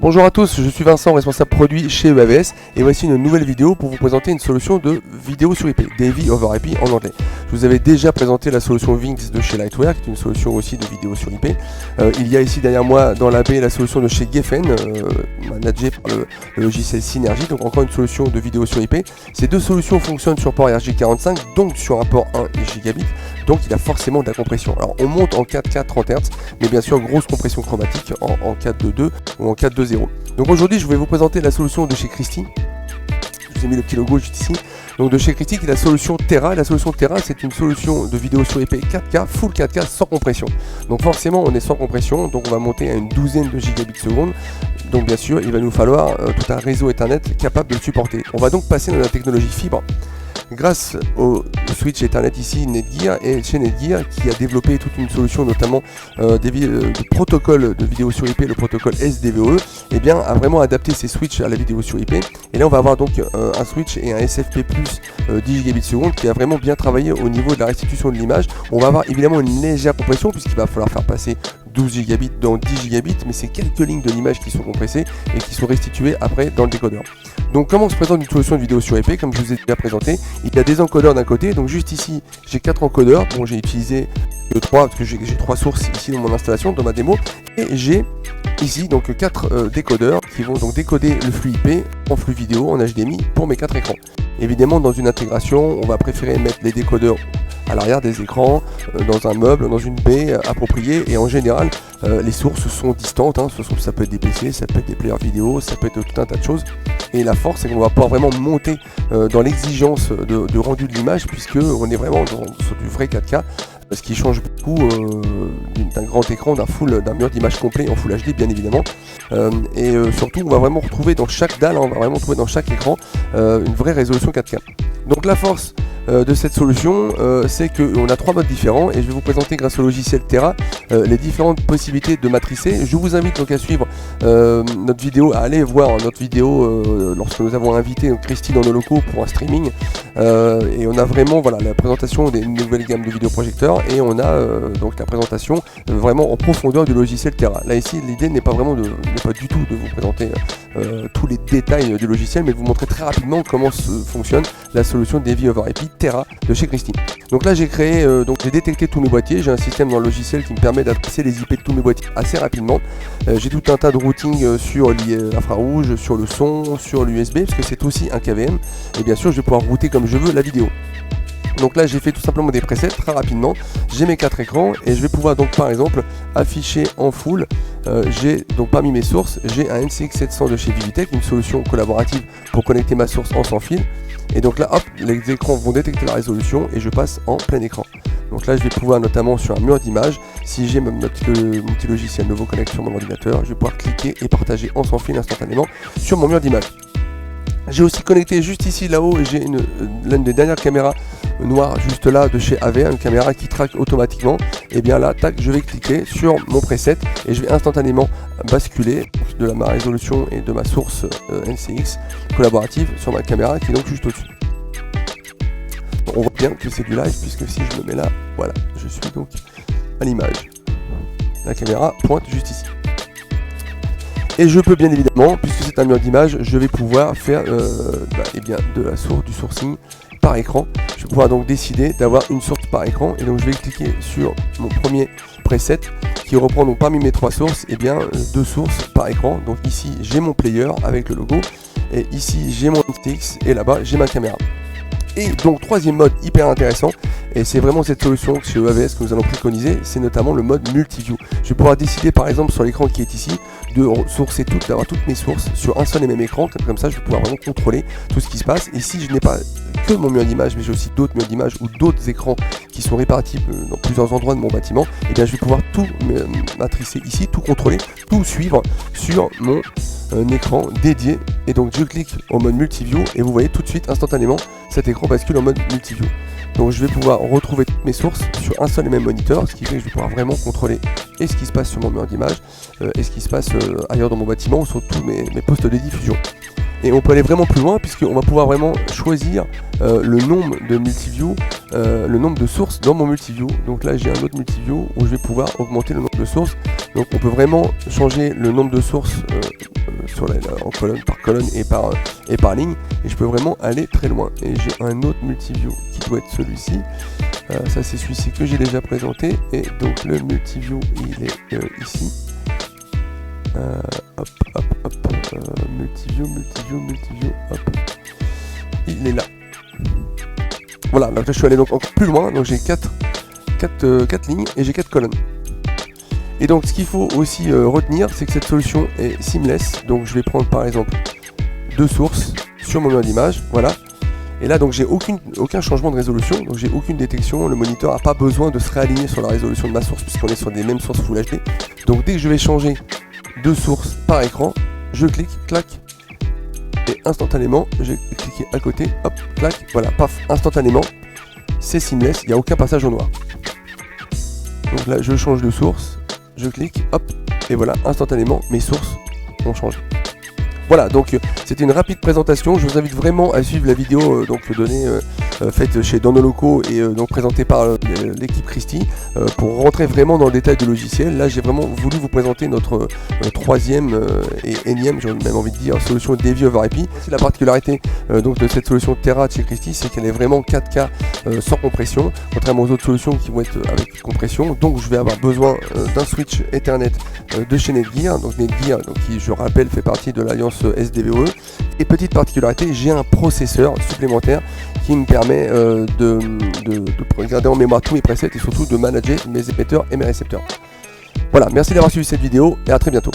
Bonjour à tous, je suis Vincent, responsable produit chez EAVS et voici une nouvelle vidéo pour vous présenter une solution de vidéo sur IP, DV over IP en anglais. Je vous avais déjà présenté la solution Wings de chez Lightware, qui est une solution aussi de vidéo sur IP. Il y a ici derrière moi dans la baie la solution de chez Geffen, managée par le logiciel Synergy, donc encore une solution de vidéo sur IP. Ces deux solutions fonctionnent sur port RJ45, donc sur un port 1 gigabit, donc il a forcément de la compression. Alors on monte en 4K 30 Hz, mais bien sûr grosse compression chromatique en 4.2.2 ou en 4.2.0. Donc aujourd'hui je vais vous présenter la solution de chez Christie. Je vous ai mis le petit logo juste ici. Donc de chez Christie qui est la solution Terra. La solution Terra, c'est une solution de vidéo sur IP 4K, full 4K sans compression. Donc forcément on est sans compression, donc on va monter à une douzaine de gigabits seconde. Donc bien sûr il va nous falloir tout un réseau Ethernet capable de le supporter. On va donc passer dans la technologie fibre. Grâce au switch Ethernet ici, Netgear, et chez Netgear qui a développé toute une solution notamment de protocole de vidéo sur IP, le protocole SDVoE, et bien a vraiment adapté ces switches à la vidéo sur IP. Et là on va avoir donc un switch et un SFP+ 10 gigabits seconde qui a vraiment bien travaillé au niveau de la restitution de l'image. On va avoir évidemment une légère compression puisqu'il va falloir faire passer 12 gigabits dans 10 gigabits, mais c'est quelques lignes de l'image qui sont compressées et qui sont restituées après dans le décodeur. Donc comment se présente une solution de vidéo sur IP? Comme je vous ai déjà présenté, il y a des encodeurs d'un côté, donc juste ici j'ai 4 encodeurs, bon j'ai utilisé 3 parce que j'ai 3 sources ici dans mon installation, dans ma démo, et j'ai ici donc 4 décodeurs qui vont donc décoder le flux IP en flux vidéo en HDMI pour mes 4 écrans. Évidemment dans une intégration, on va préférer mettre les décodeurs à l'arrière des écrans, dans un meuble, dans une baie appropriée, et en général les sources sont distantes, ça peut être des PC, ça peut être des players vidéo, ça peut être tout un tas de choses, et la force c'est qu'on va pouvoir vraiment monter dans l'exigence de rendu de l'image, puisque on est vraiment sur du vrai 4K, ce qui change beaucoup d'un grand écran, d'un mur d'image complet en Full HD bien évidemment, et surtout on va vraiment retrouver dans chaque dalle, on va vraiment trouver dans chaque écran une vraie résolution 4K. Donc la force de cette solution, c'est qu'on a 3 modes différents et je vais vous présenter grâce au logiciel Terra les différentes possibilités de matricer. Je vous invite donc à suivre notre vidéo, à aller voir notre vidéo lorsque nous avons invité Christie dans nos locaux pour un streaming, et on a vraiment la présentation des nouvelles gammes de vidéoprojecteurs, et on a donc la présentation vraiment en profondeur du logiciel Terra. Là ici l'idée n'est pas du tout de vous présenter tous les détails du logiciel, mais de vous montrer très rapidement comment fonctionne la solution DV over IP Terra de chez Christie. Donc là j'ai créé, j'ai détecté tous mes boîtiers, j'ai un système dans le logiciel qui me permet d'adresser les IP de tous mes boîtiers assez rapidement. J'ai tout un tas de routing sur l'infrarouge, sur le son, sur l'USB, parce que c'est aussi un KVM, et bien sûr je vais pouvoir router comme je veux la vidéo. Donc là j'ai fait tout simplement des presets très rapidement, j'ai mes 4 écrans et je vais pouvoir donc par exemple afficher en full, j'ai donc parmi mes sources, j'ai un NCX 700 de chez Vivitech, une solution collaborative pour connecter ma source en sans fil, et donc là hop, les écrans vont détecter la résolution et je passe en plein écran. Donc là je vais pouvoir notamment sur un mur d'image, si j'ai mon petit logiciel Novo Connect sur mon ordinateur, je vais pouvoir cliquer et partager en sans fil instantanément sur mon mur d'image. J'ai aussi connecté juste ici là-haut, j'ai l'une des dernières caméras noires juste là de chez AVR, une caméra qui traque automatiquement, et bien là tac, je vais cliquer sur mon preset et je vais instantanément basculer de ma résolution et de ma source NCX collaborative sur ma caméra qui est donc juste au-dessus. On voit bien que c'est du live puisque si je me mets là, voilà, je suis donc à l'image. La caméra pointe juste ici. Et je peux bien évidemment, puisque c'est un mur d'image, je vais pouvoir faire du sourcing par écran. Je vais pouvoir donc décider d'avoir une source par écran, et donc je vais cliquer sur mon premier preset qui reprend donc parmi mes 3 sources, 2 sources par écran. Donc ici j'ai mon player avec le logo, et ici j'ai mon NTX, et là-bas j'ai ma caméra. Et donc troisième mode hyper intéressant, et c'est vraiment cette solution chez EAVS que nous allons préconiser, c'est notamment le mode multiview. Je vais pouvoir décider par exemple sur l'écran qui est ici de sourcer d'avoir toutes mes sources sur un seul et même écran, comme ça je vais pouvoir vraiment contrôler tout ce qui se passe. Et si je n'ai pas que mon mur d'image, mais j'ai aussi d'autres murs d'image ou d'autres écrans qui sont répartis dans plusieurs endroits de mon bâtiment, et bien je vais pouvoir tout matricer ici, tout contrôler, tout suivre sur mon écran dédié. Et donc je clique au mode multiview et vous voyez tout de suite instantanément cet écran bascule en mode multiview. Donc je vais pouvoir retrouver toutes mes sources sur un seul et même moniteur, ce qui fait que je vais pouvoir vraiment contrôler et ce qui se passe sur mon mur d'image et ce qui se passe ailleurs dans mon bâtiment ou sur tous mes postes de diffusion. Et on peut aller vraiment plus loin puisqu'on va pouvoir vraiment choisir le nombre de multiview, le nombre de sources dans mon multiview. Donc là j'ai un autre multiview où je vais pouvoir augmenter le nombre de sources. Donc on peut vraiment changer le nombre de sources en colonne par colonne et par ligne, et je peux vraiment aller très loin. Et j'ai un autre multiview qui doit être celui-ci. Ça c'est celui-ci que j'ai déjà présenté, et donc le multiview il est ici. Multiview, hop. Il est là. Voilà, donc là je suis allé donc encore plus loin, donc j'ai 4 lignes et j'ai 4 colonnes. Et donc ce qu'il faut aussi retenir, c'est que cette solution est seamless. Donc je vais prendre par exemple 2 sources sur mon mur d'image, voilà. Et là donc j'ai aucun changement de résolution, donc j'ai aucune détection, le moniteur n'a pas besoin de se réaligner sur la résolution de ma source puisqu'on est sur des mêmes sources Full HD. Donc dès que je vais changer 2 sources par écran, je clique, clac, et instantanément, j'ai cliqué à côté, hop, clac, voilà, paf, instantanément, c'est seamless, il n'y a aucun passage au noir. Donc là, je change de source, je clique, hop, et voilà, instantanément, mes sources ont changé. Voilà, donc c'était une rapide présentation. Je vous invite vraiment à suivre la vidéo faite chez Dans nos locaux et donc présentée par l'équipe Christie pour rentrer vraiment dans le détail du logiciel. Là, j'ai vraiment voulu vous présenter notre troisième et énième, j'ai même envie de dire, solution DV over IP. C'est la particularité donc de cette solution Terra de chez Christie, c'est qu'elle est vraiment 4K sans compression, contrairement aux autres solutions qui vont être avec compression. Donc, je vais avoir besoin d'un switch Ethernet de chez Netgear. Donc Netgear, qui je rappelle fait partie de l'alliance SDVOE. Et petite particularité, j'ai un processeur supplémentaire qui me permet de garder en mémoire tous mes presets et surtout de manager mes émetteurs et mes récepteurs. Voilà, merci d'avoir suivi cette vidéo et à très bientôt.